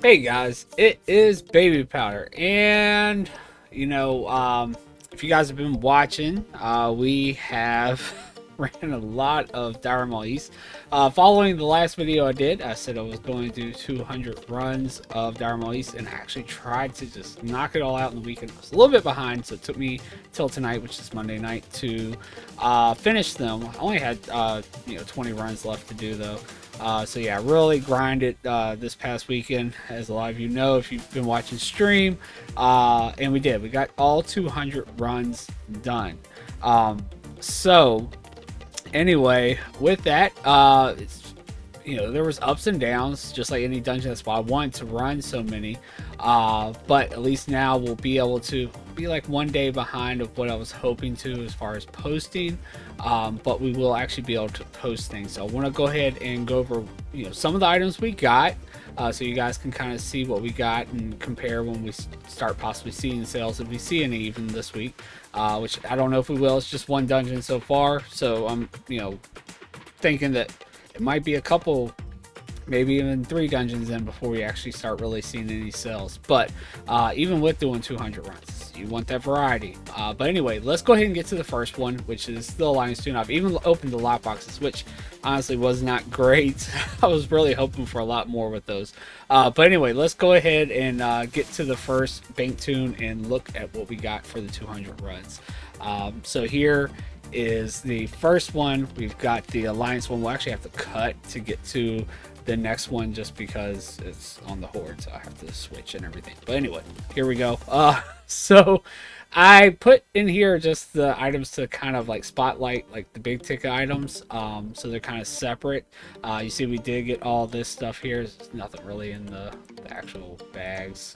Hey guys, it is Babypowder, and if you guys have been watching, we have ran a lot of Dire Maul East. Following the last video I did, I said I was going to do 200 runs of Dire Maul East, and I actually tried to just knock it all out in the weekend. I was a little bit behind, so it took me till tonight, which is Monday night, to finish them. I only had 20 runs left to do though. So yeah, really grinded this past weekend, as a lot of you know if you've been watching stream, and we did. We got all 200 runs done. So anyway, with that, there was ups and downs, just like any dungeon. That's why I wanted to run so many. But at least now we'll be able to be like one day behind of what I was hoping to as far as posting. But we will actually be able to post things. So I want to go ahead and go over some of the items we got, so you guys can kind of see what we got and compare when we start possibly seeing sales, if we see any even this week. Which I don't know if we will. It's just one dungeon so far, so I'm thinking that it might be a couple, maybe even 3 dungeons in before we actually start really seeing any sales. But even with doing 200 runs, you want that variety. But anyway, let's go ahead and get to the first one, which is the Alliance Tune. I've even opened the lot boxes, which honestly was not great. I was really hoping for a lot more with those. But anyway, let's go ahead and get to the first bank tune and look at what we got for the 200 runs. So here is the first one. We've got the Alliance one. We'll actually have to cut to get to the next one just because it's on the Horde, so I have to switch and everything. But anyway, here we go. So I put in here just the items to kind of like spotlight like the big ticket items, so they're kind of separate. You see we did get all this stuff here. There's nothing really in the actual bags.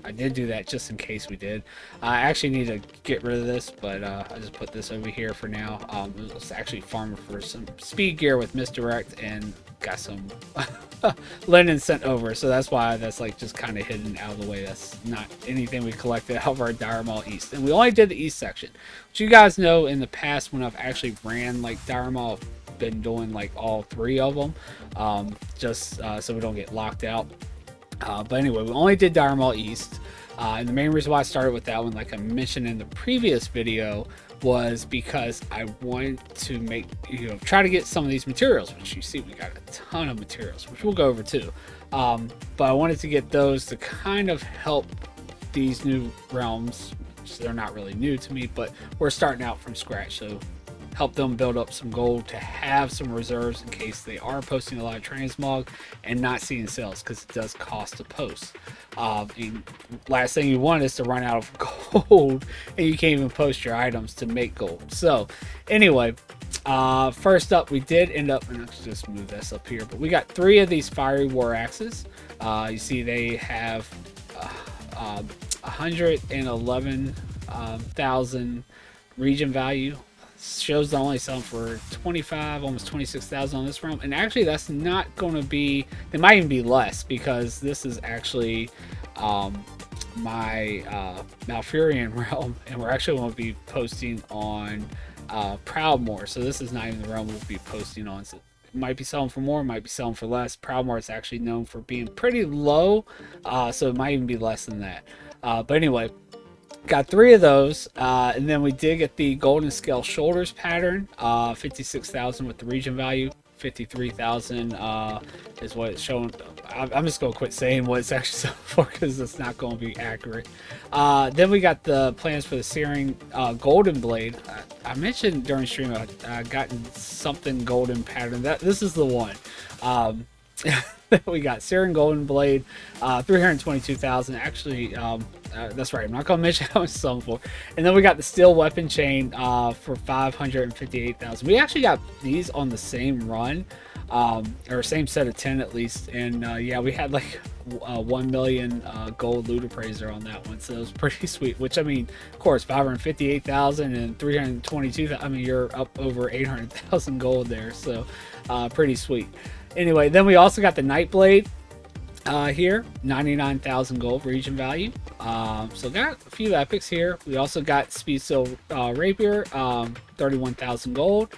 I did do that just in case we did. I actually need to get rid of this, but I just put this over here for now. I was actually farming for some speed gear with misdirect and got some linen sent over, so that's why that's like just kind of hidden out of the way. That's not anything we collected out of our Dire Maul East, and we only did the East section, which you guys know in the past when I've actually ran like Dire Maul, I've been doing like all 3 of them, just so we don't get locked out. But anyway, we only did Dire Maul East, and the main reason why I started with that one, like I mentioned in the previous video, was because I wanted to make, try to get some of these materials, which you see we got a ton of materials, which we'll go over too. But I wanted to get those to kind of help these new realms, which they're not really new to me, but we're starting out from scratch, so help them build up some gold to have some reserves in case they are posting a lot of transmog and not seeing sales, because it does cost to post. And last thing you want is to run out of gold and you can't even post your items to make gold. So anyway, first up, we did end up, and let's just move this up here, but we got 3 of these fiery war axes. You see they have 111,000 region value. Shows they're only selling for 25, almost 26,000 on this realm, and actually that's not going to be, they might even be less, because this is actually my Malfurion realm, and we're actually going to be posting on Proudmoore, so this is not even the realm we'll be posting on. So it might be selling for more, might be selling for less. Proudmoore is actually known for being pretty low, so it might even be less than that. But anyway, got 3 of those, and then we did get the golden scale shoulders pattern, 56,000 with the region value. 53,000 is what it's showing. I'm just gonna quit saying what it's actually selling for, because it's not going to be accurate. Then we got the plans for the Searing golden blade. I mentioned during stream I gotten something golden pattern. This is the one. We got Searing golden blade, 322,000. Actually, that's right, I'm not gonna mention how much it's selling for. And then we got the steel weapon chain for 558,000. We actually got these on the same run, or same set of 10 at least, and yeah, we had like 1 million gold loot appraiser on that one, so it was pretty sweet. Which, I mean, of course, 558,000 and 322,000, I mean, you're up over 800,000 gold there, so pretty sweet. Anyway, then we also got the Nightblade here, 99,000 gold region value. So got a few epics here. We also got Speed Steel Rapier, 31,000 gold.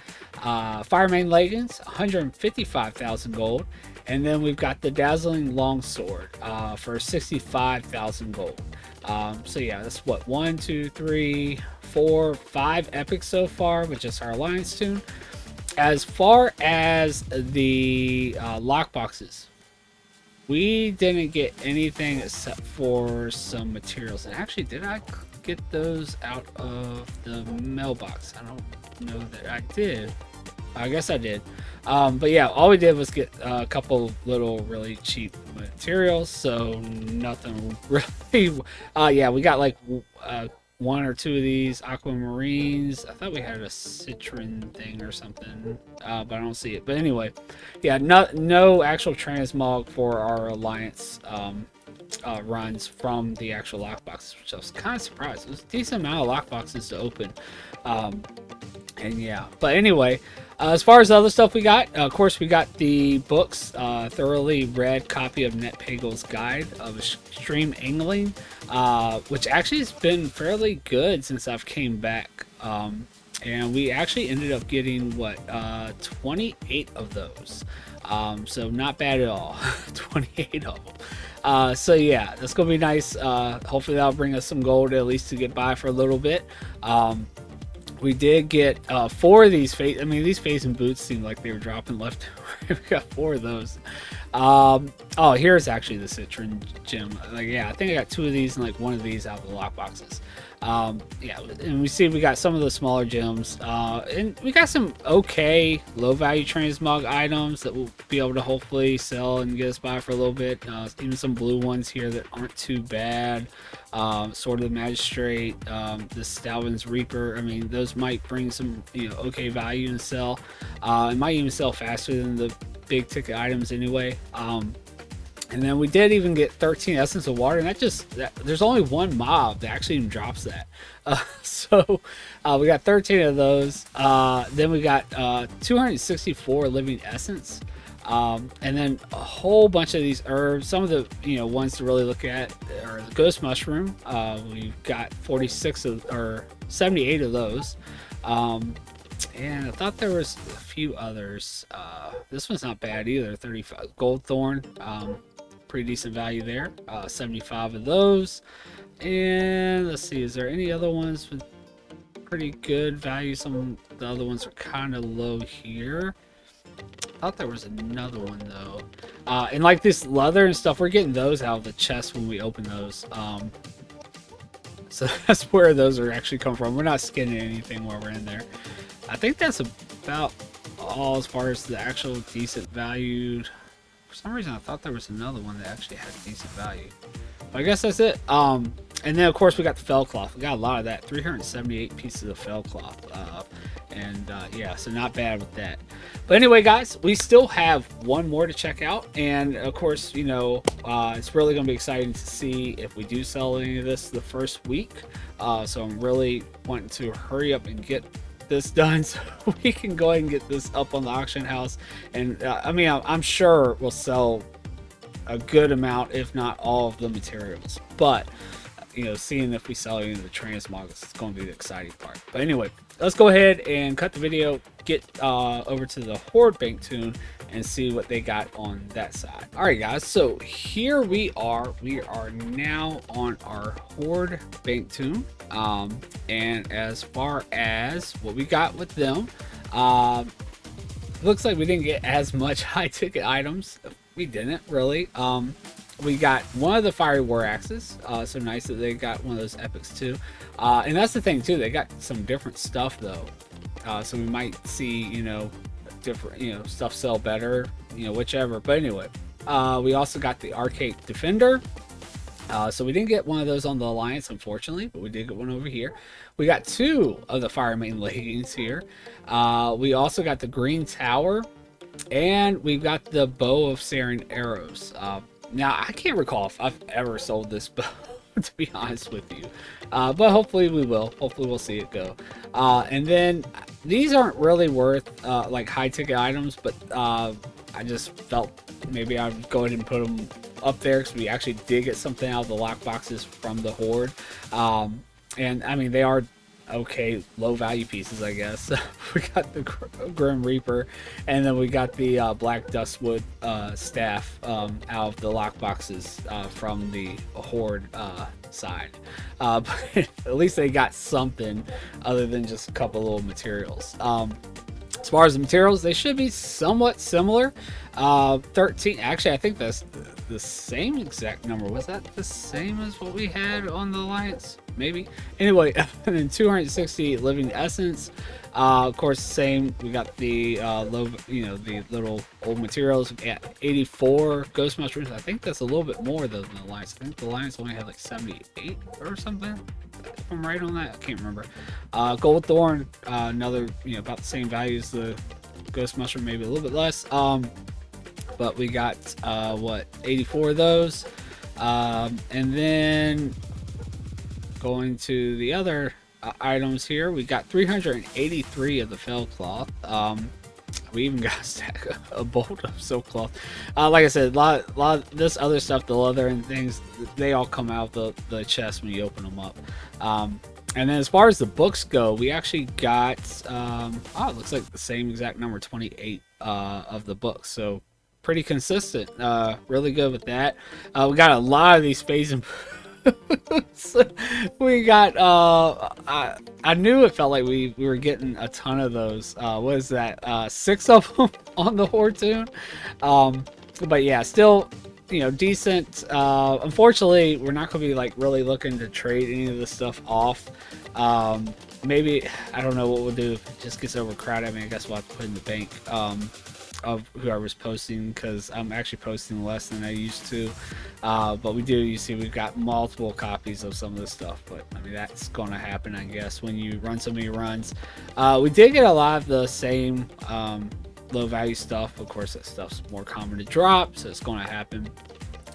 Firemain leggings, 155,000 gold. And then we've got the Dazzling Longsword for 65,000 gold. So yeah, that's what, 1, 2, 3, 4, 5 epics so far, with just our Alliance tune. As far as the lockboxes, we didn't get anything except for some materials. And actually, did I get those out of the mailbox? I don't know that I did. I guess I did. But yeah, all we did was get a couple little really cheap materials, so nothing really. Yeah, we got like 1 or 2 of these aquamarines. I thought we had a citron thing or something, but I don't see it. But anyway, yeah, no actual transmog for our Alliance runs from the actual lockboxes, which I was kind of surprised. It was a decent amount of lockboxes to open. And yeah, but anyway, as far as the other stuff we got, of course, we got the books, thoroughly read copy of NetPagel's Guide of Extreme Angling, which actually has been fairly good since I've came back. And we actually ended up getting, what, 28 of those. So not bad at all. 28 of them. So yeah, that's going to be nice. Hopefully that'll bring us some gold at least to get by for a little bit. We did get 4 of these phase. I mean, these phasing boots seemed like they were dropping left and right. We got 4 of those. Oh, here's actually the citron gem. Like, yeah, I think I got 2 of these and like 1 of these out of the lockboxes. Yeah, and we see we got some of the smaller gems, and we got some okay low value transmog items that we'll be able to hopefully sell and get us by for a little bit. Even some blue ones here that aren't too bad. Sword of the Magistrate, the Stalvin's Reaper. I mean, those might bring some, okay value and sell. It might even sell faster than the big ticket items anyway. And then we did even get 13 Essence of Water, and there's only 1 mob that actually even drops that. So we got 13 of those. Then we got 264 Living Essence. And then a whole bunch of these herbs. Some of the ones to really look at are the Ghost Mushroom. We've got 78 of those. And I thought there was a few others. This one's not bad either. 35 Gold Thorn. Pretty decent value there. 75 of those. And let's see, is there any other ones with pretty good value? Some of the other ones are kind of low here. I thought there was another one though. And like this leather and stuff, we're getting those out of the chest when we open those. So that's where those are actually come from. We're not skinning anything while we're in there. I think that's about all as far as the actual decent valued. For some reason, I thought there was another one that actually had decent value. But I guess that's it. And then, of course, we got the fell cloth. We got a lot of that. 378 pieces of fell cloth. Yeah, so not bad with that. But anyway, guys, we still have 1 more to check out. And, of course, it's really going to be exciting to see if we do sell any of this the first week. So I'm really wanting to hurry up and get this done so we can go ahead and get this up on the auction house. And I mean, I'm sure we'll sell a good amount, if not all of the materials, but seeing if we sell any of the transmogs is going to be the exciting part. But anyway, let's go ahead and cut the video, get over to the Horde bank tune and see what they got on that side. All right, guys, so here we are now on our Horde bank tune. And as far as what we got with them, looks like we didn't get as much high ticket items. We didn't really. We got one of the fiery war axes, so nice that they got one of those epics too. And that's the thing too, they got some different stuff though, so we might see different stuff sell better, whichever. But anyway, we also got the Arcade Defender. So we didn't get one of those on the Alliance, unfortunately, but we did get one over here. We got 2 of the Fire Main leggings here. We also got the Green Tower, and we got the Bow of Sarin arrows. Now, I can't recall if I've ever sold this bow, to be honest with you. But hopefully we will. Hopefully we'll see it go. And then these aren't really worth like high ticket items, but I just felt maybe I'd go ahead and put them up there because we actually did get something out of the lock boxes from the Horde. And I mean, they are okay, low value pieces, I guess. We got the Grim Reaper, and then we got the Black Dustwood staff out of the lock boxes from the Horde side. But at least they got something other than just a couple little materials. As far as the materials, they should be somewhat similar. 13, actually, I think that's the same exact number. Was that the same as what we had on the Alliance? Maybe. Anyway, and then 260 living essence. Of course, same. We got the low, the little old materials at 84 ghost mushrooms. I think that's a little bit more than the Alliance. I think the Alliance only had like 78 or something. If I'm right on that, I can't remember. Gold thorn, another, about the same value as the ghost mushroom, maybe a little bit less. But we got 84 of those, and then going to the other items here, we got 383 of the fell cloth. We even got a stack a bolt of silk cloth. Like I said, a lot of this other stuff, the leather and things, they all come out the chest when you open them up. And then as far as the books go, we actually got it looks like the same exact number, 28 of the books. So pretty consistent. Really good with that. We got a lot of these phasing. We got I knew it felt like we were getting a ton of those. What is that, 6 of them on the Horde tune? But yeah, still, decent. Unfortunately, we're not gonna be like really looking to trade any of this stuff off. Maybe, I don't know what we'll do if it just gets overcrowded. I mean, I guess we'll have to put in the bank of whoever's posting, because I'm actually posting less than I used to. But we do, you see, we've got multiple copies of some of this stuff. But I mean, that's going to happen, I guess, when you run so many runs. We did get a lot of the same low value stuff. Of course, that stuff's more common to drop, so it's going to happen.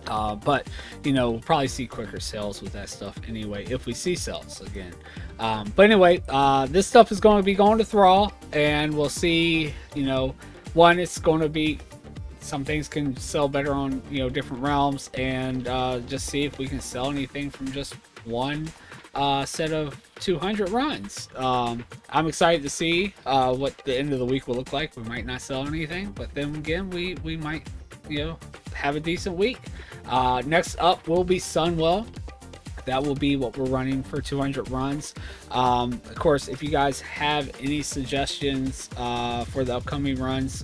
But we'll probably see quicker sales with that stuff anyway, if we see sales again. But anyway, this stuff is going to be going to Thrall, and we'll see. One, it's going to be, some things can sell better on different realms, and just see if we can sell anything from just one set of 200 runs. I'm excited to see what the end of the week will look like. We might not sell anything, but then again, we might have a decent week. Next up will be Sunwell. That will be what we're running for 200 runs. Of course, if you guys have any suggestions for the upcoming runs,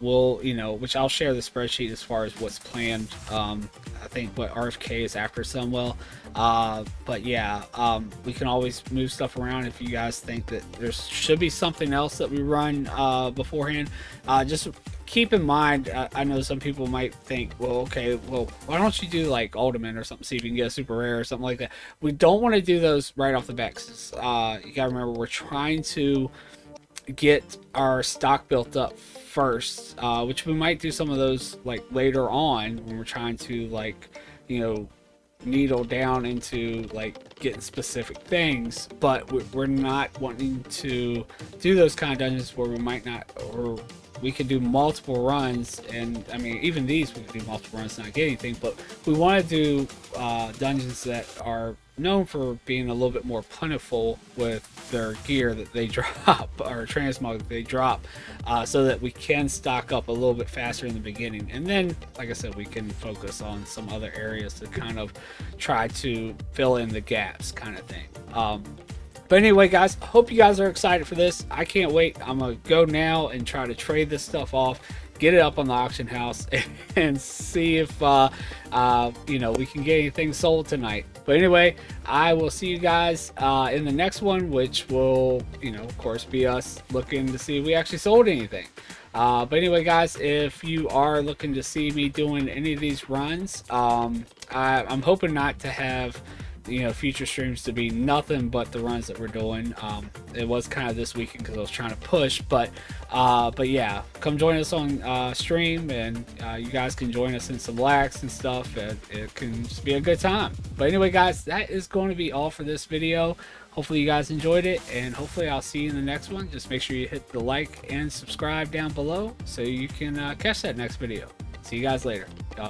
we'll, which I'll share the spreadsheet as far as what's planned. I think what RFK is after Sunwell. But yeah, we can always move stuff around if you guys think that there should be something else that we run beforehand. Just keep in mind, I know some people might think, well, okay, well, why don't you do like Ultimate or something, see if you can get a super rare or something like that. We don't want to do those right off the bat, 'cause, you gotta remember, we're trying to get our stock built up first, which we might do some of those like later on when we're trying to like needle down into like getting specific things. But we're not wanting to do those kind of dungeons where we might not, or we could do multiple runs, and I mean, even these we could do multiple runs and not get anything. But we want to do dungeons that are known for being a little bit more plentiful with their gear that they drop, or transmog that they drop, so that we can stock up a little bit faster in the beginning, and then, like I said, we can focus on some other areas to kind of try to fill in the gaps, kind of thing. But anyway, guys, hope you guys are excited for this. I can't wait. I'm gonna go now and try to trade this stuff off, get it up on the auction house, and see if we can get anything sold tonight. But anyway, I will see you guys in the next one, which will, of course, be us looking to see if we actually sold anything. But anyway, guys, if you are looking to see me doing any of these runs, I'm hoping not to have future streams to be nothing but the runs that we're doing. It was kind of this weekend because I was trying to push, but yeah, come join us on stream, and you guys can join us in some lags and stuff, and it can just be a good time. But anyway, guys, that is going to be all for this video. Hopefully you guys enjoyed it, and hopefully I'll see you in the next one. Just make sure you hit the like and subscribe down below so you can catch that next video. See you guys later.